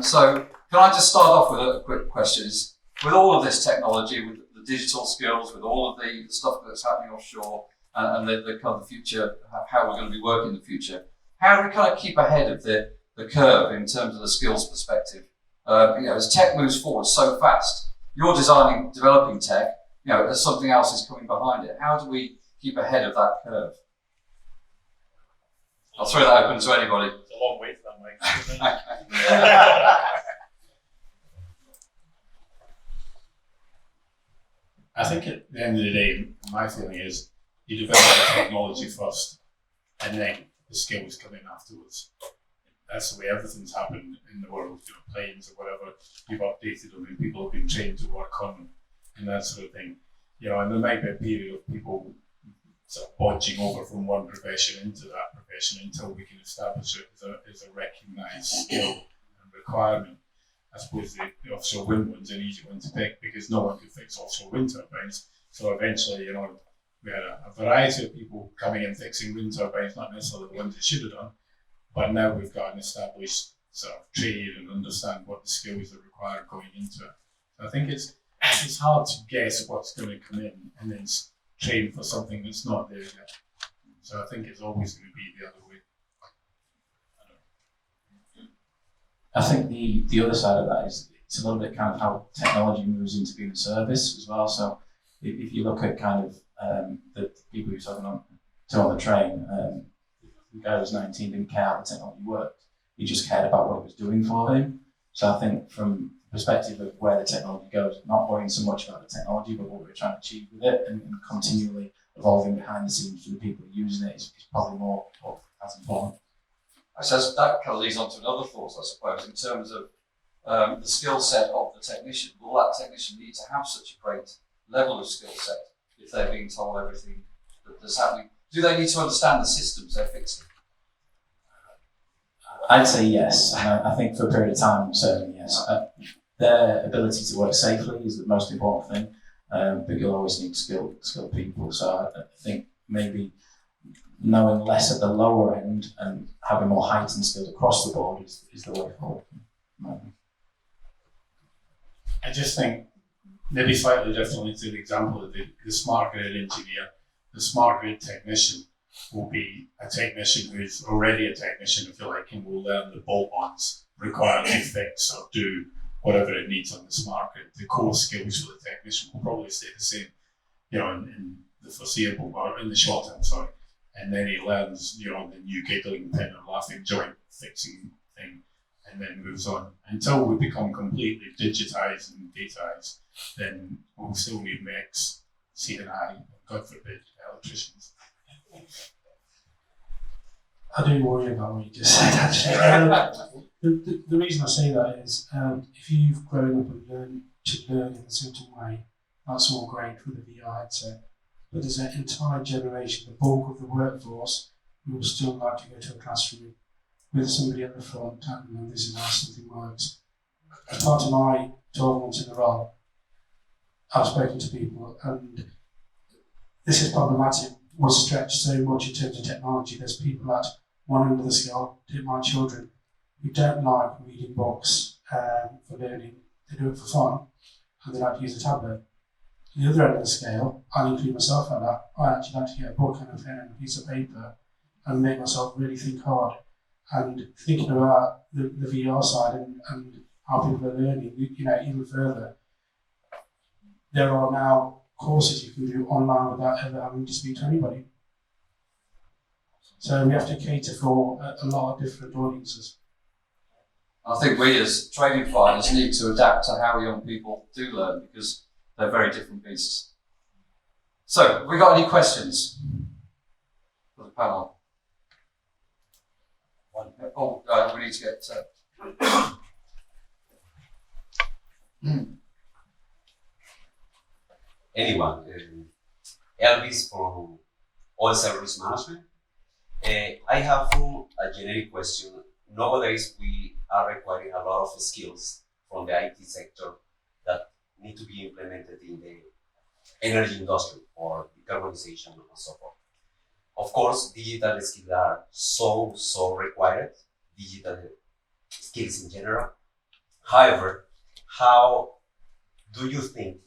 So can I just start off with a quick question? With all of this technology, with the digital skills, with all of the stuff that's happening offshore, and the kind of future, how we're going to be working in the future, how do we kind of keep ahead of the curve in terms of the skills perspective? As tech moves forward so fast, you're developing tech, as something else is coming behind it. How do we keep ahead of that curve? I'll throw that open to anybody. It's a long way for that, Mike. I think at the end of the day, my feeling is you develop the technology first and then the skills come in afterwards. That's the way everything's happened in the world, planes or whatever, you've updated them and people have been trained to work on them and that sort of thing. And there might be a period of people sort of bodging over from one profession into that profession until we can establish it as a recognised skill and requirement. I suppose the offshore wind one's an easy one to pick because no one could fix offshore wind turbines. So eventually, we had a variety of people coming in fixing wind turbines, not necessarily the ones they should have done, but now we've got an established sort of trade and understand what the skills are required going into it. So I think it's hard to guess what's going to come in and then train for something that's not there yet. So I think it's always going to be the other way. I think the other side of that is it's a little bit kind of how technology moves into being a service as well. So if you look at kind of the people who were talking on the train, the guy who was 19 didn't care how the technology worked. He just cared about what it was doing for him. So I think from the perspective of where the technology goes, not worrying so much about the technology, but what we're trying to achieve with it and continually evolving behind the scenes for the people using it is probably more as important. So that kind of leads on to another thought, I suppose, in terms of the skill set of the technician. Will that technician need to have such a great level of skill set if they're being told everything that's happening? Do they need to understand the systems they're fixing? I'd say yes. I think for a period of time, certainly yes. Their ability to work safely is the most important thing, but you'll always need skilled people. So I think maybe knowing less at the lower end and having more heightened skills across the board is the way forward. I just think maybe slightly differently to the example of the smart grid engineer. The smart grid technician will be a technician who's already a technician, if you like, and will learn the bolt-ons required to fix or do whatever it needs on the smart grid. The core skills for the technician will probably stay the same, in the foreseeable, or in the short term, sorry. And then he learns, the new giggling pin or laughing joint fixing thing, and then moves on. Until we become completely digitized and datized, then we'll still need mechs, CNI, and God forbid, electricians. I do worry about what you just said, actually. The reason I say that is if you've grown up and learned to learn in a certain way, that's all great with a VR headset. But there's an entire generation, the bulk of the workforce, who will still like to go to a classroom with somebody at the front telling them this is how something works. As part of my 12 months in the role, I've spoken to people, and this is problematic. Was stretched so much in terms of technology. There's people at one end of the scale, my children, who don't like reading books for learning. They do it for fun, and they like to use a tablet. The other end of the scale, I include myself at that. I actually like to get a book and a pen and a piece of paper and make myself really think hard. And thinking about the VR side and how people are learning, even further, there are now courses you can do online without ever having to speak to anybody. So we have to cater for a lot of different audiences. I think we as training providers need to adapt to how young people do learn because they're very different beasts. So, have we got any questions for the panel? We need to get... Anyone. Elvis from Oil Service Management. I have a generic question. Nowadays, we are requiring a lot of skills from the IT sector that need to be implemented in the energy industry for decarbonization and so forth. Of course, digital skills are so required. Digital skills in general. However, how do you think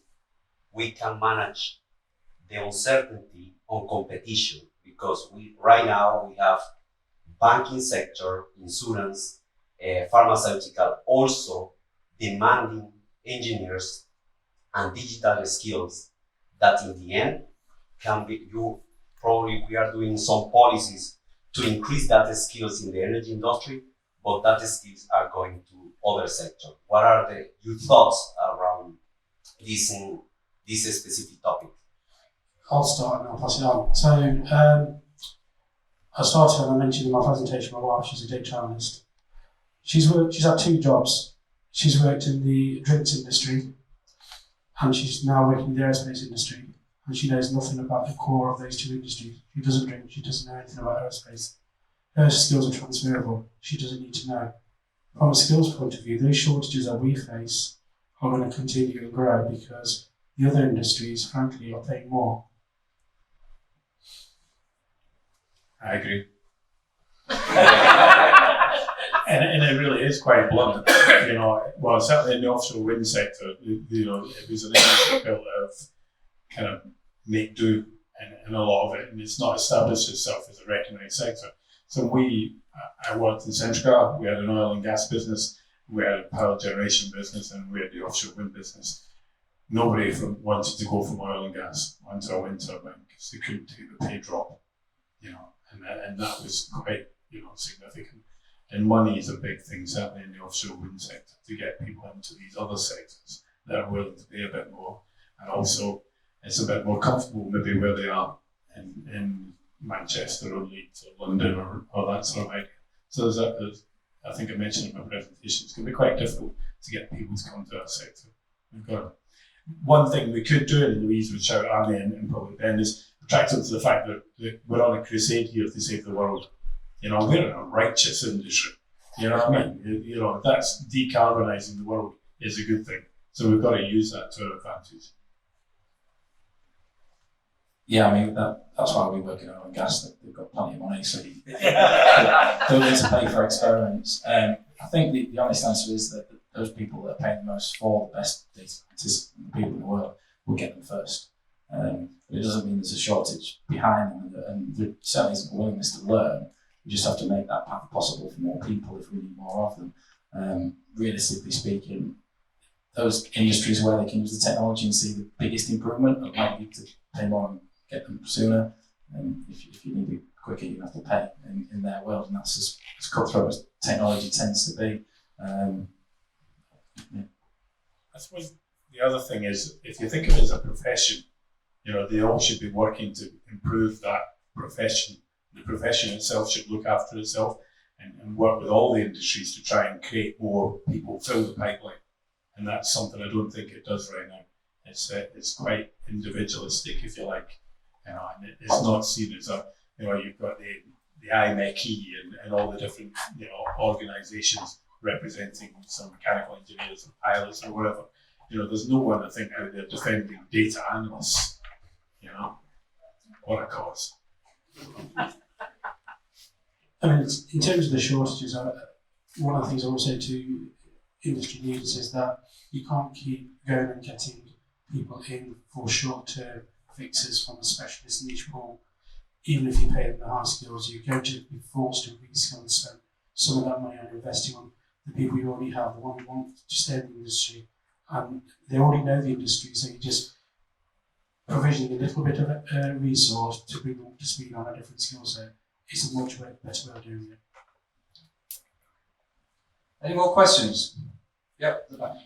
we can manage the uncertainty on competition? Because right now we have banking sector, insurance, pharmaceutical, also demanding engineers and digital skills that in the end can be, we are doing some policies to increase that skills in the energy industry, but that skills are going to other sectors. What are your thoughts around this specific topic? I'll start and I'll pass it on. So I started, and I mentioned in my presentation, my wife, she's a data analyst. She's had 2 jobs. She's worked in the drinks industry, and she's now working in the aerospace industry, and she knows nothing about the core of those 2 industries. She doesn't drink, she doesn't know anything about aerospace. Her skills are transferable, she doesn't need to know. From a skills point of view, those shortages that we face are going to continue and grow because the other industries, frankly, are paying more. I agree. And it really is quite blunt, you know. Well, certainly in the offshore wind sector, you know, it was an industry built of kind of make do, and a lot of it, and it's not established itself as a recognised sector. So I worked in Centrica. We had an oil and gas business, we had a power generation business, and we had the offshore wind business. Nobody wanted to go from oil and gas onto a wind turbine because they couldn't take the pay drop, you know, and that was quite, you know, significant. And money is a big thing, certainly in the offshore wind sector, to get people into these other sectors that are willing to pay a bit more. And also, it's a bit more comfortable maybe where they are in Manchester or Leeds or London or that sort of idea. So I think I mentioned in my presentation, it's going to be quite difficult to get people to come to our sector. One thing we could do, and Louise would shout at me and probably Ben, is attract them to the fact that we're on a crusade here to save the world. You know, we're in a righteous industry. You know what I mean? You know, that's decarbonising the world is a good thing. So we've got to use that to our advantage. Yeah, I mean, that's why we work in oil and gas. They've got plenty of money, so you don't need to pay for experiments. I think the honest answer is that those people that are paying the most for the best data scientists and the people in the world will get them first. But it doesn't mean there's a shortage behind them, and there certainly isn't a willingness to learn. We just have to make that path possible for more people if we need more of them. Realistically speaking, those industries where they can use the technology and see the biggest improvement are likely to pay more and get them sooner. If you need it quicker, you have to pay in their world, and that's as cutthroat as technology tends to be. Yeah. I suppose the other thing is, if you think of it as a profession, you know, they all should be working to improve that profession. The profession itself should look after itself and work with all the industries to try and create more people, fill the pipeline. And that's something I don't think it does right now. It's quite individualistic, if you like, you know, and it's not seen as a, you know, you've got the IMECE and all the different, you know, organisations representing some mechanical engineers or pilots or whatever. You know, there's no one, I think, out there defending data analysts, you know. What a cause. I mean, in terms of the shortages, one of the things I would say to industry leaders is that you can't keep going and getting people in for short-term fixes from a specialist niche pool. Even if you pay them the high skills, you're going to be forced to reskill and spend some of that money on investing on the people you already have, the one who want to stay in the industry. And they already know the industry, so you just provisioning a little bit of a resource to bring them up to speed on a different skill set. It's a much better way of doing it. Any more questions? Yep, the back.